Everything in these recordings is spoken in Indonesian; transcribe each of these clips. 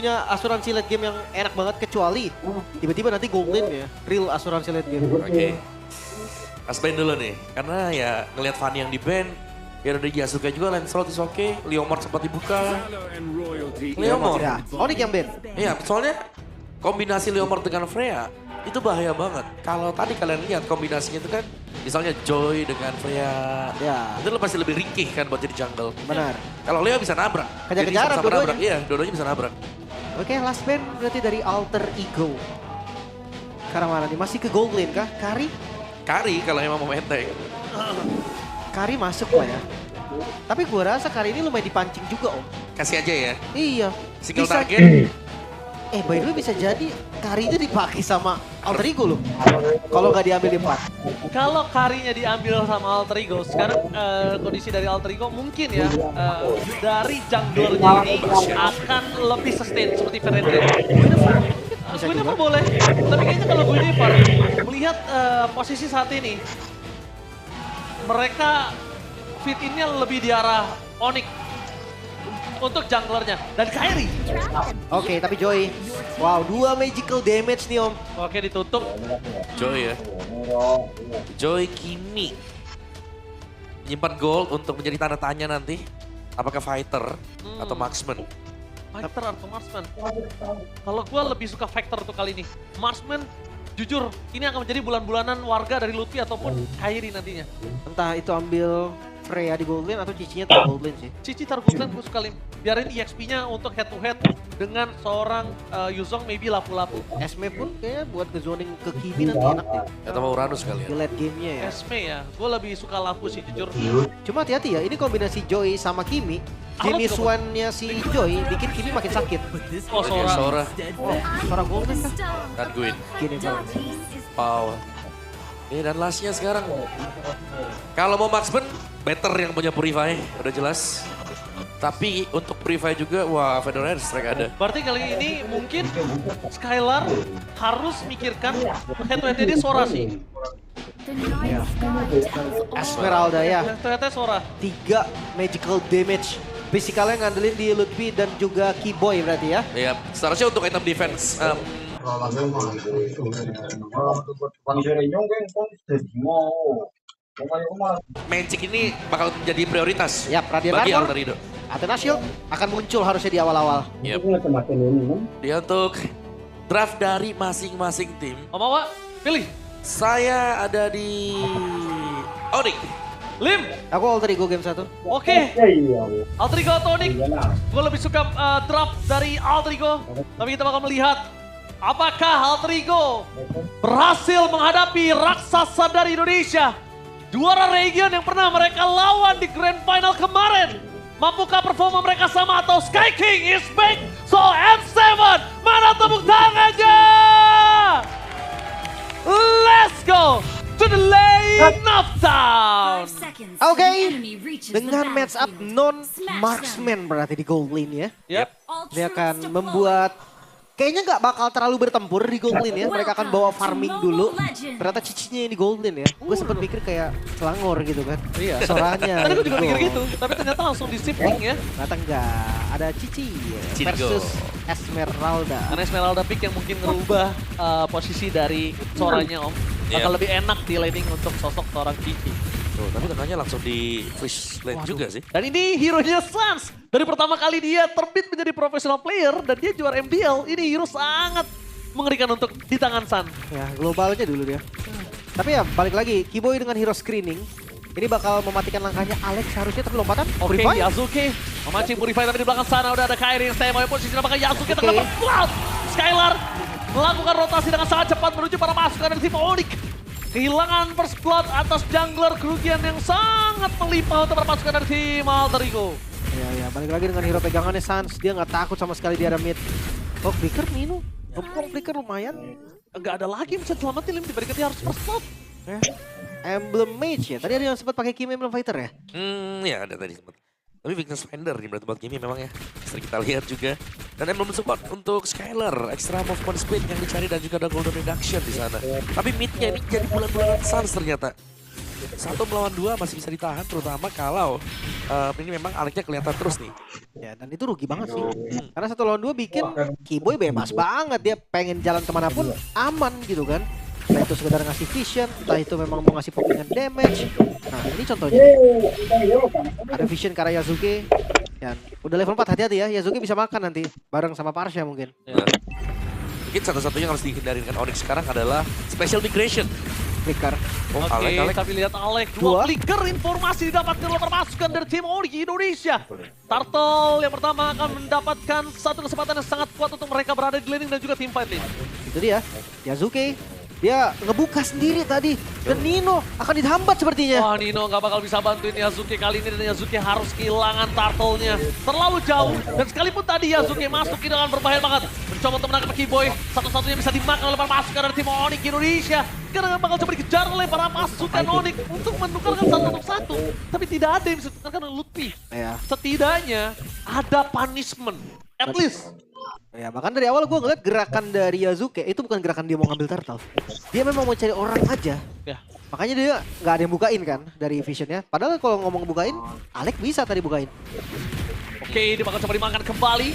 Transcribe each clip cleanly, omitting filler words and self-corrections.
punya asuransi late game yang enak banget kecuali tiba-tiba nanti gold lane ya, real asuransi late game. Oke. Aspen dulu nih, karena ya ngelihat Fanny yang di ban, ya udah Yasuke juga, Lancelot is oke, Leomord sempat dibuka. Leomord? Ya, Onyx yang ban. Iya, soalnya kombinasi Leomord dengan Freya itu bahaya banget. Kalau tadi kalian lihat kombinasinya itu kan, misalnya Joy dengan Freya, Ya, itu pasti lebih ringkih kan buat jadi jungle. benar. Kalau Leo bisa nabrak. Jadi Kejar-kejaran sama-sama dua-duanya. nabrak. Iya, dua-duanya bisa nabrak. Oke, last ban berarti dari Alter Ego. Sekarang mana nih? Masih ke gold lane kah? Kari kalau emang mau enteng. Kari masuk lah ya. Tapi gua rasa Kari ini lumayan dipancing juga om. Kasih aja ya. Iya. Single Bisa- target. by the way bisa jadi Kari itu dipakai sama Alter Ego loh. Kalau nggak diambil di 4. Kalau Karinya diambil sama Alter Ego, sekarang kondisi dari Alter Ego mungkin ya dari junglernya ini akan lebih sustain seperti Ferendre. Guinevere boleh, tapi kayaknya kalau Guinevere melihat posisi saat ini, mereka fit innya lebih di arah Onyx untuk junglernya dan Kairi. Oke, tapi Joy. Wow, 2 magical damage nih om. Oke, ditutup. Joy ya. Joy Kimi. Menyimpan gold untuk menjadi tanda tanya nanti. Apakah fighter atau marksman? Fighter atau Marksman? Kalau gue lebih suka Fighter tuh kali ini. Marksman, jujur, ini akan menjadi bulan-bulanan warga dari Lutfi ataupun Kairi nantinya. Entah itu ambil Freya di gold lane atau cicinya di gold lane sih. Cici Targutan gue suka biarin EXP-nya untuk head to head dengan seorang Yuzong maybe lapu-lapu. Esme pun kayaknya buat ke zoning ke Kimi nanti enak deh. Atau mau Uranus kali Di ya? late game-nya ya. Esme ya, gue lebih suka lapu sih jujur. Cuma hati-hati ya, ini kombinasi Joy sama Kimi. Kimi Arnold Swan-nya si Joy bikin Kimi makin sakit. Oh, Oke, Sora. Sora Oh, suara gold lane kah? dan Gwyn. Gini banget. Pau. Dan lastnya sekarang. Kalau mau marksman, better yang punya Purify, udah jelas. Tapi untuk Purify juga, wah Fedora strike ada. Berarti kali ini mungkin Skylar harus mikirkan head to head dia Sora sih. Esmeralda ya, Head to head Sora. 3 magical damage. Basicalnya ngandelin di Lutfi dan juga Keyboy berarti ya. Ya, seharusnya untuk item defense, Magic ini bakal menjadi prioritas Ya, Radiant bagi Armor. Alter Ego. Athena Shield akan muncul harusnya di awal-awal. Yep. Dia untuk draft dari masing-masing tim. Om Awa, pilih. Saya ada di Onyx. Lim, Aku Alter Ego game 1. oke. Alter Ego atau Onyx? Gue lebih suka draft dari Alter Ego. Tapi kita bakal melihat apakah Alter Ego berhasil menghadapi raksasa dari Indonesia. Juara region yang pernah mereka lawan di Grand Final kemarin. Mampukah performa mereka sama atau Sky King is back? So M7, mana tepuk tangannya? Let's go to the lane of town. Oke, dengan match up non-marksman berarti di gold lane ya. Yep. Dia akan membuat, kayaknya nggak bakal terlalu bertempur di gold lane ya. Mereka akan bawa farming dulu. Ternyata cicinya yang di gold lane ya. Gue sempet mikir kayak Selangor gitu kan. Iya. Soranya. Tadi gue juga di mikir gold. gitu, tapi ternyata langsung di shifting ya. Ternyata enggak. Ada Cici Cici versus go. Esmeralda. Karena Esmeralda pick yang mungkin ngerubah posisi dari Soranya Om. Iya. Akan lebih enak di laning untuk sosok seorang Kiki. Tuh, tapi tengahnya langsung di freeze lane juga sih. Dan ini hero-nya Sans. Dari pertama kali dia terbit menjadi professional player dan dia juara MDL. Ini hero sangat mengerikan untuk di tangan San. Ya, globalnya dulu dia. Tapi ya balik lagi, Keyboy dengan hero screening. Ini bakal mematikan langkahnya Alex harusnya, tapi lompatan Oke, Purify. Yasuke memancing Purify, tapi di belakang sana udah ada Kairi yang stay away posisi. Apakah Yasuke Oke. terdapat cloud? Skylar melakukan rotasi dengan sangat cepat menuju para pasukan dari tim Onyx. Kehilangan first blood atas jungler, kerugian yang sangat melimpah untuk para pasukan dari tim Alter Ego. Ya, balik lagi dengan hero pegangannya Sans. Dia nggak takut sama sekali di area mid. Oh, Flicker Minu. Flicker lumayan. Enggak ada lagi yang bisa selamatin Lim, diberikan dia harus first blood. Ya. Emblem Mage ya. Tadi ada yang sempat pakai Kim Emblem Fighter ya? Ya ada tadi sempat. Tapi weakness Fender nih berarti buat game memang ya. Sering kita lihat juga. Dan emblem support untuk Skylar. Extra movement speed yang dicari dan juga ada golden reduction di sana. Tapi midnya ini jadi bulan-bulanan Sans ternyata. 1 melawan 2 masih bisa ditahan, terutama kalau ini memang Aleknya kelihatan terus nih. Ya, dan itu rugi banget sih. Karena 1 lawan 2 bikin Keyboy bebas banget. Dia pengen jalan kemanapun aman gitu kan. Entah itu sekedar ngasih vision, entah itu memang mau ngasih poppingan damage. Nah, ini contohnya. Ada vision karena Yasuke. Dan udah level 4, hati-hati ya. Yasuke bisa makan nanti. Bareng sama Parsha mungkin. Nah, mungkin satu-satunya yang harus dihindari dengan Onyx sekarang adalah special migration. Flicker. Oh, Oke, Alek. tapi lihat Alek. Dua. 2 flicker informasi didapatkan oleh pasukan dari tim Onyx Indonesia. Turtle yang pertama akan mendapatkan satu kesempatan yang sangat kuat untuk mereka berada di laning dan juga team fight lane. Itu dia. Yasuke. Dia ngebuka sendiri tadi. Dan Nino akan dihambat sepertinya. Wah, Nino nggak bakal bisa bantuin Yasuke kali ini dan Yasuke harus kehilangan turtle-nya. Terlalu jauh dan sekalipun tadi Yasuke masuk ini dengan berbahaya banget. Mencoba untuk menangkap Keyboy, satu-satunya bisa dimakan oleh para pasukan dari tim Onyx Indonesia. Karena bakal coba dikejar oleh para pasukan Onyx untuk menukarkan 1-1. Tapi tidak ada yang bisa ditukarkan oleh Lutfi. Ya. Setidaknya ada punishment. At least. Ya, bahkan dari awal gue ngeliat gerakan dari Yasuke itu bukan gerakan dia mau ngambil turtle. Dia memang mau cari orang aja. Ya. Makanya dia nggak ada yang bukain kan dari visionnya. Padahal kalau ngomong bukain, Alek bisa tadi bukain. Oke, dia bakal coba dimakan kembali.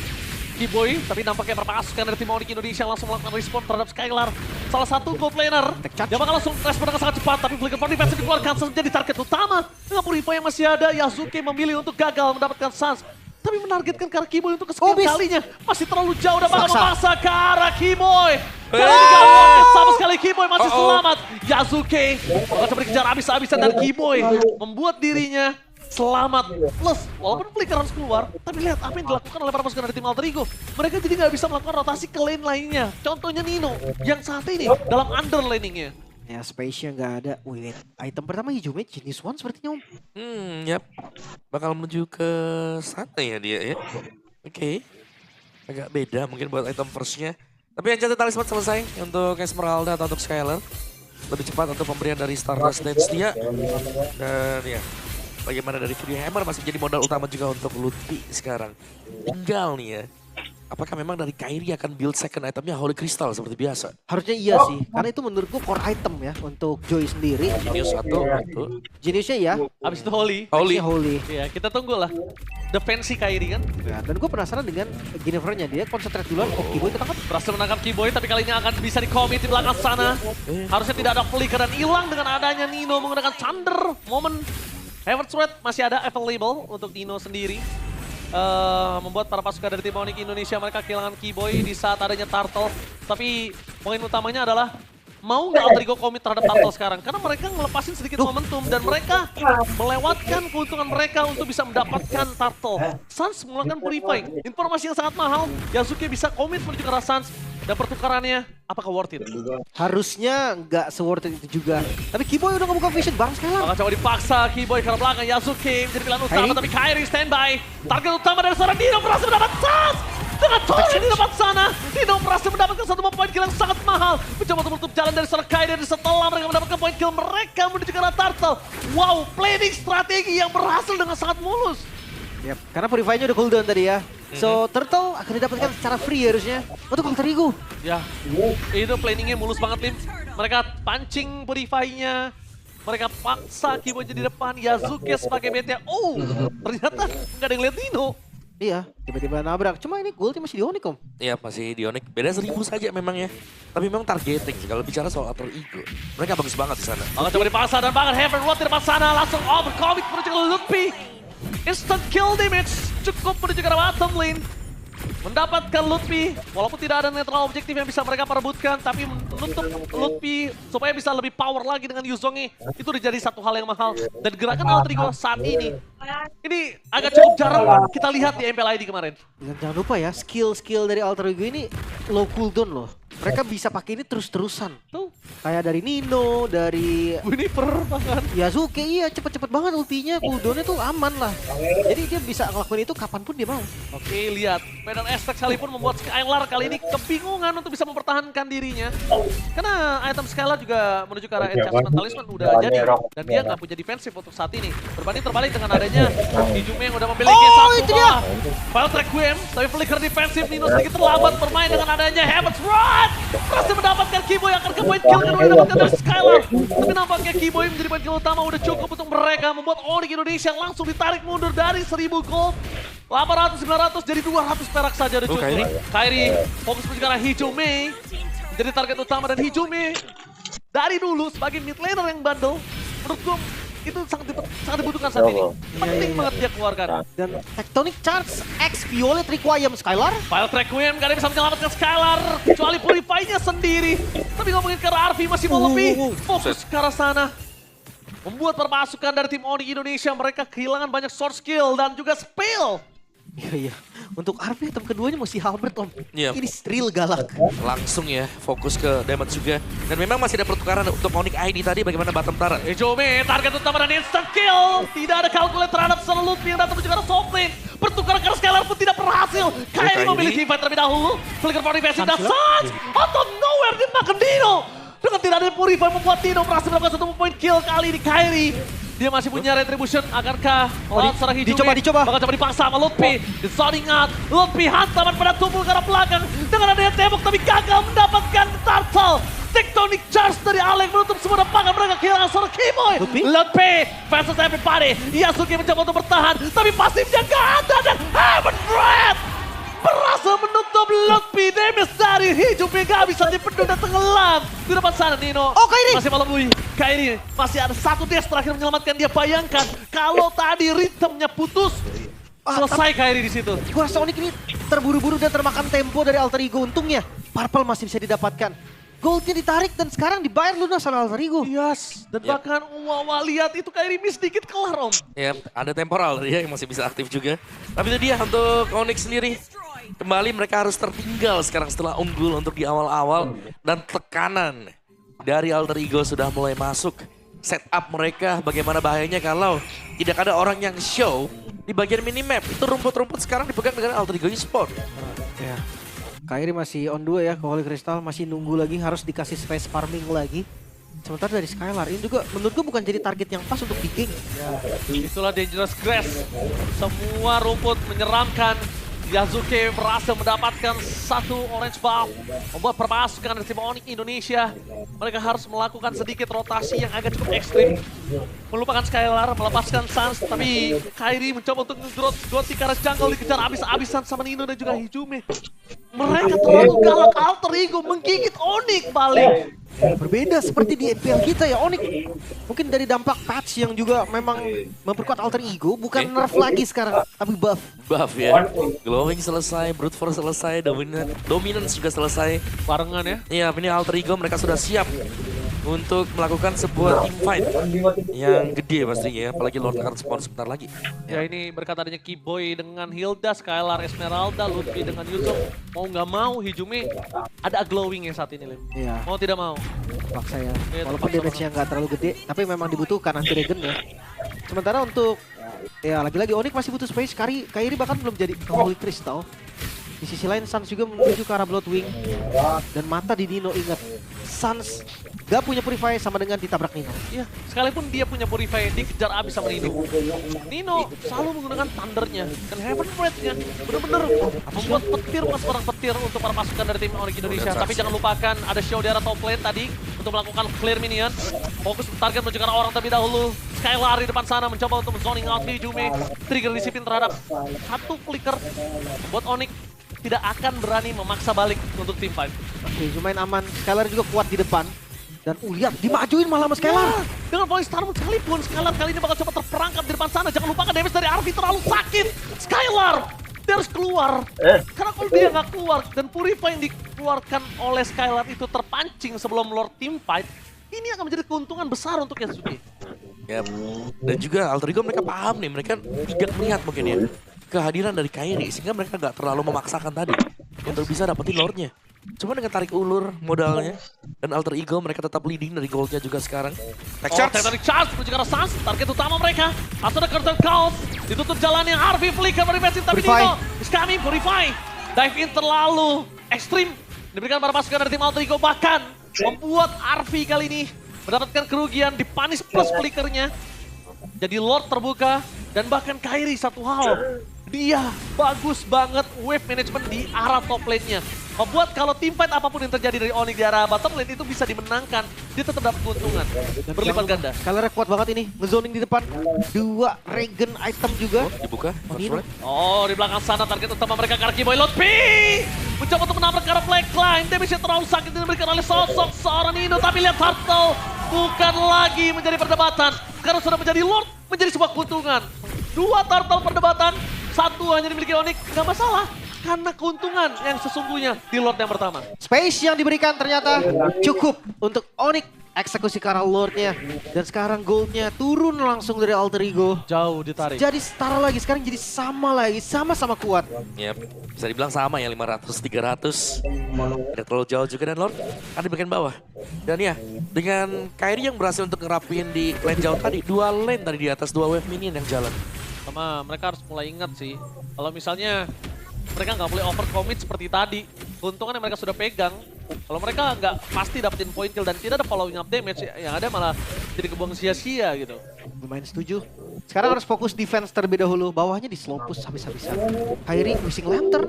Keyboy, tapi nampaknya pasukan dari tim Onyx Indonesia langsung melakukan respon terhadap Skylar. Salah satu gold laner. Dia bakal langsung respon dengan sangat cepat, tapi Flicker for Defense dikeluarkan menjadi target utama. Dengan Purifier yang masih ada, Yasuke memilih untuk gagal mendapatkan Sans. Tapi menargetkan ke arah Keyboy untuk kesekian kalinya. Masih terlalu jauh dan bakal memaksa ke arah Keyboy. Kali ini gak worth sama sekali Keyboy masih selamat. Yasuke bakal coba dikejar habis-habisan dan Keyboy membuat dirinya selamat. Plus, walaupun Flicker harus keluar, tapi lihat apa yang dilakukan oleh para pasukan dari tim Alter Ego. Mereka jadi nggak bisa melakukan rotasi ke lane lainnya. Contohnya Nino, yang saat ini dalam underlaningnya. Ya, space-nya nggak ada. Wait, item pertama hijaunya jenis one sepertinya, Om. Yap. Bakal menuju ke sana ya dia ya. Oke. Agak beda mungkin buat item first-nya. Tapi yang cantik talisman selesai untuk Esmeralda atau untuk Skylar. Lebih cepat untuk pemberian dari Stardust dan Setia. Dan ya, bagaimana dari Fury Hammer masih menjadi modal utama juga untuk Lutfi sekarang. Tinggal nih ya. Apakah memang dari Kairi akan build second itemnya Holy Crystal seperti biasa? Harusnya iya sih, karena itu menurutku core item ya untuk Joy sendiri. Genius satu. Geniusnya ya, Habis itu Holy. Holy. Ya, kita tunggu lah. Defensi Kairi kan. Ya, dan gue penasaran dengan Ginevernya, dia konsentrate duluan, oh Keyboy ketangkap. Berhasil menangkap Keyboy, tapi kali ini akan bisa di-commit di belakang sana. Harusnya tidak ada flicker dan hilang dengan adanya Nino menggunakan Thunder Moment. Heaven's Thread masih ada available untuk Nino sendiri. Membuat para pasukan dari tim Onyx Indonesia mereka kehilangan Keyboy di saat adanya Turtle. Tapi poin utamanya adalah mau nggak Alter Ego komit terhadap Turtle sekarang? Karena mereka ngelepasin sedikit momentum dan mereka melewatkan keuntungan mereka untuk bisa mendapatkan Turtle. Sans menggunakan Purify, informasi yang sangat mahal. Yasuke bisa komit menuju ke arah Sans dan pertukarannya apakah worth it? Harusnya nggak se-worth it itu juga. Tapi Keyboy udah ngebuka vision bareng Skylar. Maka coba dipaksa Keyboy ke arah belakang. Yasuke menjadi pilihan utama, tapi Kairi standby. Target utama dari seorang Dino berhasil mendapat Sans. Dengan tolong di depan sana, Dino berhasil mendapatkan satu poin kill yang sangat mahal. Mencoba untuk menutup jalan dari seorang Kairi dan setelah mereka mendapatkan poin kill mereka menuju ke arah Turtle. Wow, planning strategi yang berhasil dengan sangat mulus. Yep, karena Purify-nya udah cooldown tadi ya. So, Turtle akan didapatkan secara free harusnya untuk Alter Ego. Ya, itu planningnya mulus banget, Lim. Mereka pancing Purify-nya. Mereka paksa Keyboy di depan, Yasuke sebagai BT. Oh, ternyata nggak ada yang lihat Dino. Iya, tiba-tiba nabrak. Cuma ini goldnya masih di Onyx, Om. Iya masih di Onyx. Beda 1000 saja memang ya. Tapi memang targeting sih kalau bicara soal Alter Ego. Mereka bagus banget di sana. Maka coba dipaksa dan bahkan Heaven Rod di depan sana langsung overcommit menuju ke Lutfi. Instant kill damage cukup menuju ke arah bottom lane. Mendapatkan Lutfi, walaupun tidak ada netral objektif yang bisa mereka perebutkan, tapi menutup Lutfi supaya bisa lebih power lagi dengan Yuzongnya. Itu udah jadi satu hal yang mahal. Dan gerakan Alter Ego saat ini agak cukup jarang kita lihat di MPLID kemarin. Dan jangan lupa ya, skill-skill dari Alter Ego ini low cooldown loh. Mereka bisa pakai ini terus-terusan. Tuh, Kayak dari Nino, dari Winnieper bahkan. Yasuke, iya cepet-cepet banget ultinya, cooldownnya tuh aman lah. Jadi dia bisa ngelakuin itu kapanpun dia mau. Oke, lihat. Medan Aztec sekalipun membuat Skylar kali ini kebingungan untuk bisa mempertahankan dirinya. Karena item Skylar juga menuju ke arah Enchantment Talisman udah jadi. Dan dia nggak punya defensif untuk saat ini. Berbanding terbalik dengan adanya Ijume yang udah memiliki satu File Requiem, tapi flicker defensif Nino sedikit terlambat bermain dengan adanya Heaven's Rod. Fred berhasil mendapatkan Keyboy yang akan ke point kill kedua didapatkan dari Skylar. Tapi nampaknya Keyboy menjadi point kill utama udah cukup untuk mereka membuat Onyx Indonesia yang langsung ditarik mundur dari 1000 gold. 800-900 jadi 200 perak saja udah cukup. Kairi fokus menuju ke arah Hijome menjadi target utama dan Hijome dari dulu sebagai mid laner yang bandel. Menurut gue itu sangat dibutuhkan saat ini. Penting banget dia keluarkan. Dan Tectonic Charge X Violet Requiem Skylar. Violet Requiem gak ada yang bisa menyelamatkan Skylar kecuali Purify-nya sendiri. Tapi ngomongin ke arah Arvi masih mau lebih fokus ke arah sana. Membuat permasukan dari tim Onyx Indonesia, mereka kehilangan banyak source skill dan juga spell. Iya. Untuk Arvi item keduanya mesti Halbert Om. Iya. Ini real galak. Langsung ya, fokus ke damage juga. Dan memang masih ada pertukaran untuk Onyx ID tadi bagaimana bottom turret. Hijome target utama dan instant kill. Tidak ada calculate terhadap Selut yang datang menuju ke arah top lane. Pertukaran ke Skylar pun tidak berhasil. Kairi memiliki fight terlebih dahulu. Flicker for defensive dan Suns out of nowhere dimakan Dino. Dengan tidak ada Purify membuat Dino berhasil melakukan 1 point kill kali ini Kairi. Dia masih punya retribution, akankah seorang Hijome dicoba. bakal coba dipaksa sama Lutfi. Disoning out, Lutfi hantaman pada tubuh ke arah belakang. Dengan adanya tembok tapi gagal mendapatkan turtle. Tectonic Charge dari Alek menutup semua depangan mereka kehilangan seorang Keyboy. Lutfi versus everybody. Yasuki mencoba untuk bertahan, tapi pasifnya gak ada dan Heaven Threat berhasil menutup Lutfi. Damage dari Hijome gak bisa dipendung dan tenggelam di depan sana. Nino Kairi masih melalui. Kairi masih ada 1 dash terakhir menyelamatkan dia. Bayangkan kalau tadi ritmenya putus, selesai Kairi di situ. Gua rasa Onyx ini terburu-buru dan termakan tempo dari Alter Ego. Untungnya Purple masih bisa didapatkan. Goldnya ditarik dan sekarang dibayar lunas oleh Alter Ego. Yes, dan bahkan lihat itu Kairi miss dikit kelar Om. Ya, ada temporal dia yang masih bisa aktif juga. Tapi itu dia untuk Onyx sendiri. Kembali mereka harus tertinggal sekarang setelah unggul untuk di awal-awal. Dan tekanan dari Alter Ego sudah mulai masuk. Setup mereka bagaimana bahayanya kalau tidak ada orang yang show di bagian minimap. Itu rumput-rumput sekarang dipegang dengan Alter Ego Esport. Ya. Kairi masih on 2 ya ke Holy Crystal, masih nunggu lagi, harus dikasih space farming lagi. Sementara dari Skylar ini juga menurut gue bukan jadi target yang pas untuk di geng. Ya, itulah Dangerous Grass. Semua rumput menyeramkan. Yasuke berhasil mendapatkan 1 orange buff. Membuat permasukan dari tim Onyx Indonesia. Mereka harus melakukan sedikit rotasi yang agak cukup ekstrim. Melupakan Skylar, melepaskan Sans. Tapi Kairi mencoba untuk nge-growth di arah jungle, dikejar abis-abisan sama Nino dan juga Hijome. Mereka terlalu galak. Alter Ego menggigit Onyx balik. Berbeda seperti di EPL kita ya, Onyx. Mungkin dari dampak patch yang juga memang memperkuat Alter Ego, bukan nerf lagi sekarang, tapi buff. Buff ya. Glowing selesai, Brute Force selesai, Dominance juga selesai. Barengan ya. Iya, ini Alter Ego mereka sudah siap untuk melakukan sebuah team fight yang gede pastinya ya, apalagi Lord akan spawn sebentar lagi. Ya ini berkat adanya Keyboy dengan Hilda, Skylar, Esmeralda, Lutfi dengan Yusuf. Mau nggak mau Hijome ada glowing ya saat ini Lim. Iya. Mau tidak mau. Paksa ya, Iya, walaupun terpaksa damage-nya nggak terlalu gede, tapi memang dibutuhkan anti-regen ya. Sementara untuk, ya lagi-lagi Onyx masih butuh space, Kairi bahkan belum jadi ke Holy Crystal. Di sisi lain Sans juga menuju ke arah Bloodwing. Dan mata di Nino, ingat, Sans gak punya Purify sama dengan ditabrak Nino. Iya, sekalipun dia punya Purify, dikejar abis sama Nino. Nino selalu menggunakan Thundernya dan Heaven Threat-nya. Bener-bener membuat petir mas orang petir untuk para pasukan dari tim Onyx Indonesia. Tapi jangan lupakan ada show di arah top lane tadi untuk melakukan clear minion. Fokus target menuju ke arah orang terlebih dahulu. Skylar di depan sana mencoba untuk zoning out Hijome. Trigger disiplin terhadap 1 flicker. Buat Onyx tidak akan berani memaksa balik untuk tim fight. Oke, lumayan aman. Skylar juga kuat di depan. Dan lihat, dimajuin malah sama Skylar. Dengan voice Starmon sekalipun, Skylar kali ini bakal coba terperangkap di depan sana. Jangan lupakan damage dari Arvi terlalu sakit. Skylar, dia harus keluar. Karena kalau dia nggak keluar dan Purify yang dikeluarkan oleh Skylar itu terpancing sebelum Lord team fight, ini akan menjadi keuntungan besar untuk Yasuki. Ya, dan juga Alter Ego mereka paham nih, mereka tidak melihat mungkin ya kehadiran dari Kairi sehingga mereka nggak terlalu memaksakan tadi untuk bisa dapetin Lordnya. Cuma dengan tarik ulur modalnya dan Alter Ego mereka tetap leading dari goldnya juga sekarang. Tectonic Charge menuju ke arah Sans, target utama mereka. Atau ada Curtain Chaos, ditutup jalannya Arvi Flicker berinvestasi tapi Nino is coming, Purify. Dive in terlalu ekstrim diberikan para pasukan dari tim Alter Ego, bahkan membuat Arvi kali ini mendapatkan kerugian di punish plus flickernya. Jadi Lord terbuka dan bahkan Kairi satu hal. dia bagus banget wave management di arah top lane-nya. Membuat kalau team fight apapun yang terjadi dari Onyx di arah bottom lane itu bisa dimenangkan. Dia tetap dapat keuntungan. Berlipat ganda. Skylar kuat banget ini. Ngezoning di depan. 2 regen item juga. Dibuka. Nino. Oh, di belakang sana target utama mereka karena Kiboy Lotfi. Mencoba untuk menabrak ke arah flatline. Damage-nya terlalu sakit diberikan oleh sosok seorang Nino. Tapi lihat Turtle. Bukan lagi menjadi perdebatan. Sekarang sudah menjadi Lord. Menjadi sebuah keuntungan. 2 Turtle perdebatan. 1 hanya dimiliki Onyx. Gak masalah. Karena keuntungan yang sesungguhnya di Lord yang pertama. Space yang diberikan ternyata cukup untuk Onyx eksekusi ke arah Lordnya. Dan sekarang goldnya turun langsung dari Alter Ego. Jauh ditarik. Jadi setara lagi, sekarang jadi sama lagi, sama-sama kuat. Yap, bisa dibilang sama ya 500-300. Tidak terlalu jauh juga dan Lord ada di bagian bawah. Dan ya, dengan Kairi yang berhasil untuk ngerapin di lane jauh tadi, 2 lane tadi di atas 2 wave minion yang jalan. Sama mereka harus mulai ingat sih. Kalau misalnya mereka nggak boleh overcommit seperti tadi. Keuntungan yang mereka sudah pegang. Kalau mereka nggak pasti dapetin point kill dan tidak ada following up damage, yang ada malah jadi kebuang sia-sia gitu. Lumayan setuju. Sekarang harus fokus defense terlebih dahulu. Bawahnya di slow push habis-habisan. Kairi missing lantern.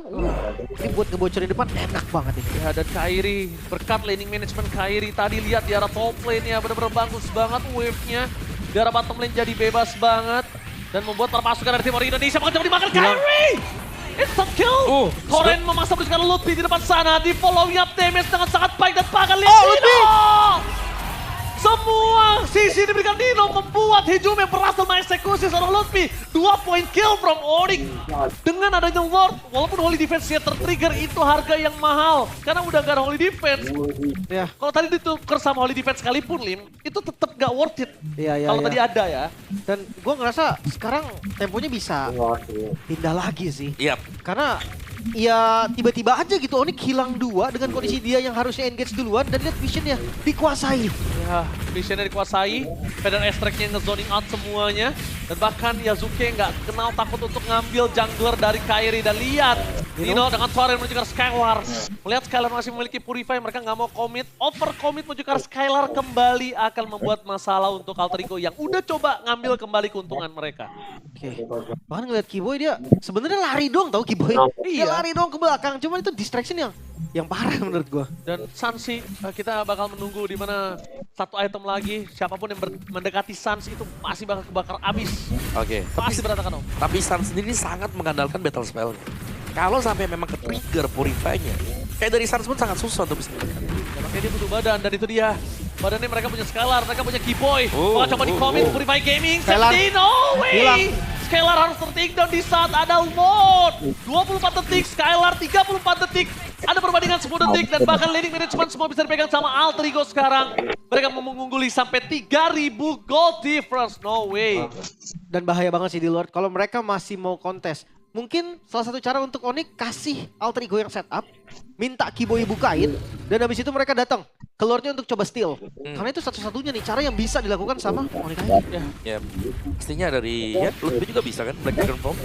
Ini buat ngebocorin depan enak banget ini. Ya, dan Kairi berkat laning management Kairi tadi lihat di arah top lane-nya benar-benar bagus banget wave-nya. Di arah bottom lane jadi bebas banget. Dan membuat perpasukan dari timur Indonesia mencoba dimakan Kairi! It's a kill! Koren memaksa berusaha Lutfi di depan sana. Di following up damage dengan sangat baik dan bahkan lihat Nino! Semua sisi diberikan Nino membuat Hijumi berhasil mengeksekusi seorang Lutfi. 2 point kill from Onyx. Dengan adanya Lord, walaupun Holy Defense-nya tertrigger itu harga yang mahal. Karena udah gak ada Holy Defense. Ya. Kalau tadi ditukar sama Holy Defense sekalipun Lim, itu tetap gak worth it. Iya, Kalau tadi ada ya. Dan gue ngerasa sekarang temponya bisa pindah lagi sih. Yap. Karena ya tiba-tiba aja gitu Onyx hilang 2 dengan kondisi dia yang harusnya engage duluan dan lihat visionnya dikuasai. Ya, visionnya dikuasai, Feather Extract-nya nge-zoning out semuanya. Dan bahkan Yasuke nggak kenal takut untuk ngambil jungler dari Kairi. Dan lihat, Nino dengan suara yang menuju ke Skylar. Melihat Skylar masih memiliki Purify, mereka nggak mau commit. Over commit menuju ke Skylar kembali akan membuat masalah untuk Alter Ego yang udah coba ngambil kembali keuntungan mereka. Oke. Bahkan ngeliat Kiboy dia sebenarnya lari dong tau Kiboy. Dia lari dong ke belakang, cuman itu distraction yang parah menurut gua. Dan Sans kita bakal menunggu di mana 1 item lagi. Siapapun yang mendekati Sans itu masih bakal kebakar abis. Oke. Pasti berantakan om. Tapi Sun sendiri sangat mengandalkan battle spell-nya. Kalau sampai memang ke-trigger Purify-nya, kayak dari Sun pun sangat susah untuk bisa menekan. Ya, makanya dia butuh badan dan itu dia. Badannya mereka punya Skylar, mereka punya Kiboy. Coba di-commit Purify Gaming. Skylar. No way! Skylar harus ter-take down di saat ada Lord. 24 detik, Skylar 34 detik. Ada perbandingan 10 detik dan bahkan laning management semua bisa dipegang sama Alter Ego sekarang. Mereka mengungguli sampai 3.000 gold difference. No way. Dan bahaya banget sih di Lord kalau mereka masih mau kontes. Mungkin salah satu cara untuk Onyx kasih Alter Ego yang setup, minta Kiboy bukain, dan habis itu mereka datang ke Lordnya untuk coba steal. Karena itu satu-satunya nih cara yang bisa dilakukan sama Onyx aja. Ya, pastinya dari ya Lutfi juga bisa kan Black Dragon Form.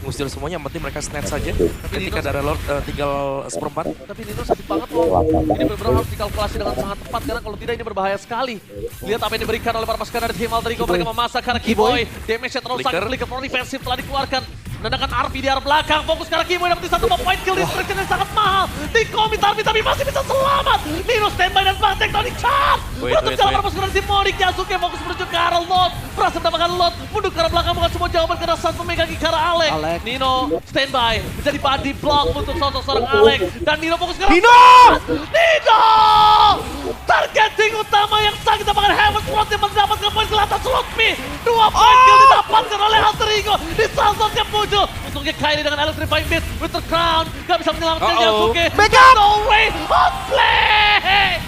Ngusir semuanya, yang penting mereka snatch saja. Ketika ada Lord tinggal seperempat. Tapi Nino sakit banget loh. Ini benar-benar harus dikalkulasi dengan sangat tepat karena kalau tidak ini berbahaya sekali. Lihat apa yang diberikan oleh para pasukan dari tim Alter Ego. Mereka memasak karena Kiboy. Damage-nya terlalu sakit. Flicker pro defensif telah dikeluarkan. Menandakan Arvi di arah belakang. Fokus karena Kiboy dapetin 1 point kill. Distraction yang sangat mahal. Di-commit Arvi tapi masih bisa selamat. Nino standby dan bang Tectonic Charge. Menutup jalan para pasukan dari tim Onyx. Yasuke fokus menuju ke arah Lot. Berhasil mendapatkan Lot. Mundur ke arah belakang bukan semua jawaban karena Sans memegangi ke arah Alex. Nino standby. Menjadi body block untuk sosok seorang Alex. Dan Nino fokus ke arah Nino! Targeting utama yang sangat dapatkan Heaven Slot yang mendapatkan poin ke atas Lutfi. 2 poin kill didapatkan oleh Alter Ego di salsot yang muncul. Untuknya Kairi dengan Electrifying Beat with the crown. Gak bisa menyelamatkan Yasuke. No way! Outplay!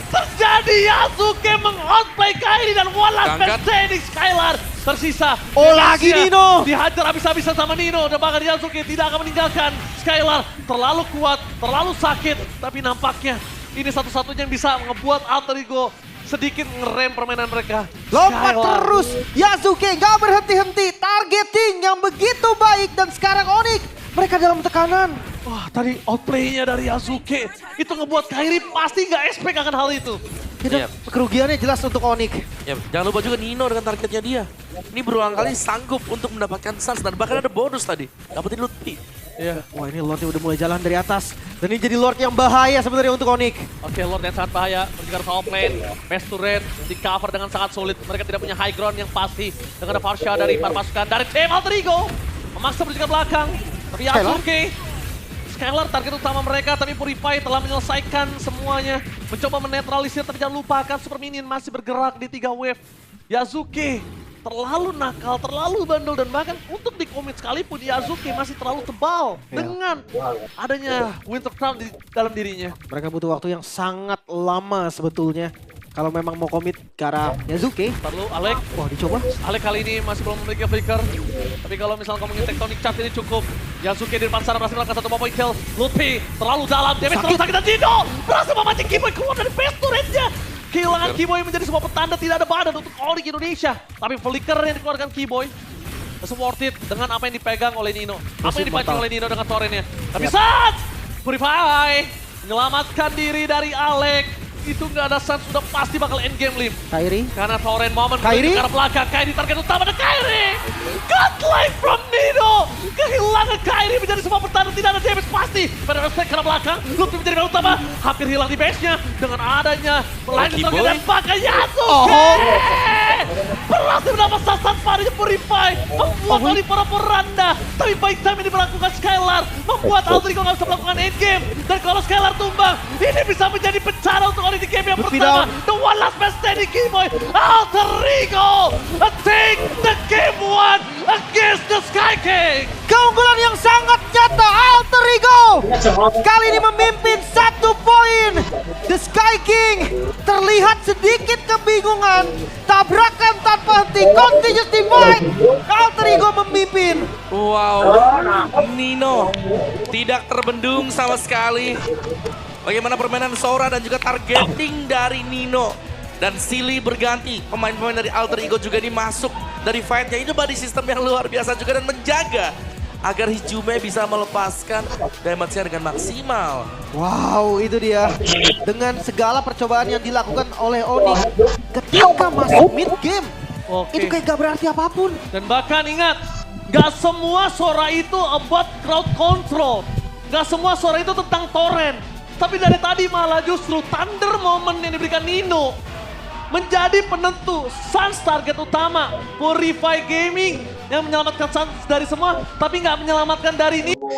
Terjadi Yasuke meng-outplay Kairi dan one last man standing Skylar. Tersisa. Lagi Nino! Dihajar habis-habisan sama Nino. Dan bahkan Yasuke tidak akan meninggalkan Skylar. Terlalu kuat, terlalu sakit. Tapi nampaknya ini satu-satunya yang bisa ngebuat Alter Ego sedikit ngerem permainan mereka. Lompat terus, Yasuke gak berhenti-henti, targeting yang begitu baik dan sekarang Onyx mereka dalam tekanan. Wah, tadi outplay-nya dari Yasuke itu ngebuat Kairi pasti gak expect akan hal itu. Dan kerugiannya jelas untuk Onyx. Ya, jangan lupa juga Nino dengan targetnya dia. Ini berulang kali sanggup untuk mendapatkan stun dan bahkan ada bonus tadi. Dapetin loot pick. Iya. Wah ini Lordnya udah mulai jalan dari atas. Dan ini jadi Lord yang bahaya sebenarnya untuk Onyx. Oke, Lord yang sangat bahaya. Berjalan top lane. Best turret di cover dengan sangat sulit. Mereka tidak punya high ground yang pasti. Dengan ada Farsha dari para pasukan dari tim Alter Ego. Memaksa berjalan belakang. Tapi Yasuke. Skylar target utama mereka, tapi Purify telah menyelesaikan semuanya. Mencoba menetralisir, tapi jangan lupakan Super Minion masih bergerak di 3 wave. Yasuke terlalu nakal, terlalu bandel, dan bahkan untuk di commit sekalipun Yasuke masih terlalu tebal dengan adanya Winter Crown di dalam dirinya. Mereka butuh waktu yang sangat lama sebetulnya. Kalau memang mau komit ke arah Yasuke. Perlu Alek. Wah dicoba. Alek kali ini masih belum memiliki flicker. Tapi kalau misalnya ngomongin tectonic chart ini cukup. Yasuke di depan sana berhasil melakukan satu point kill. Lutfi terlalu dalam, damage terlalu sakit dan Dino berhasil memancing Keyboy keluar dari base turretnya. Kehilangan Keyboy menjadi sebuah petanda tidak ada badan untuk Onyx Indonesia. Tapi flicker yang dikeluarkan Keyboy worth it dengan apa yang dipegang oleh Nino. Apa yang dipancing oleh Nino dengan Thorinnya. Tapi saat Purify menyelamatkan diri dari Alek. Itu nggak ada sense, sudah pasti bakal endgame Lim. Kairi. Karena Thorin momen Kairi. ke arah belakang. Kairi target utama dan Kairi. Godlike from Nino. Kehilangan Kairi menjadi sebuah pertanda, tidak ada damage pasti. Pada respect ke arah belakang, Lutfi menjadi yang utama. Hampir hilang di base-nya. Dengan adanya lanjut target dan pakai Yasuke. Berhasil mendapat sasaran parinya Purify. Membuat Oli para poranda. Tapi baik time ini melakukan Skylar. Membuat Alter Ego nggak bisa melakukan endgame. Dan kalau Skylar tumbang, ini bisa menjadi bencana untuk di game yang pertama. The one last man standing Keyboy. Alter Ego take the game 1 against the Sky King. Keunggulan yang sangat nyata Alter Ego. Kali ini memimpin 1 poin. The Sky King terlihat sedikit kebingungan. Tabrakan tanpa henti. Continuous divide. Alter Ego memimpin. Wow, Nino tidak terbendung sama sekali. Bagaimana permainan Sora dan juga targeting dari Nino. Dan Silly berganti, pemain-pemain dari Alter Ego juga dimasuk dari fight-nya. Ini body system yang luar biasa juga dan menjaga agar Hijume bisa melepaskan damage-nya dengan maksimal. Wow, itu dia. Dengan segala percobaan yang dilakukan oleh Onyx ketika masuk mid game. Itu kayak gak berarti apapun. Dan bahkan ingat, gak semua Sora itu about crowd control. Gak semua Sora itu tentang torrent. Tapi dari tadi malah justru Thunder moment yang diberikan Nino menjadi penentu. Suns target utama, Purify Gaming yang menyelamatkan Suns dari semua, tapi nggak menyelamatkan dari Nino.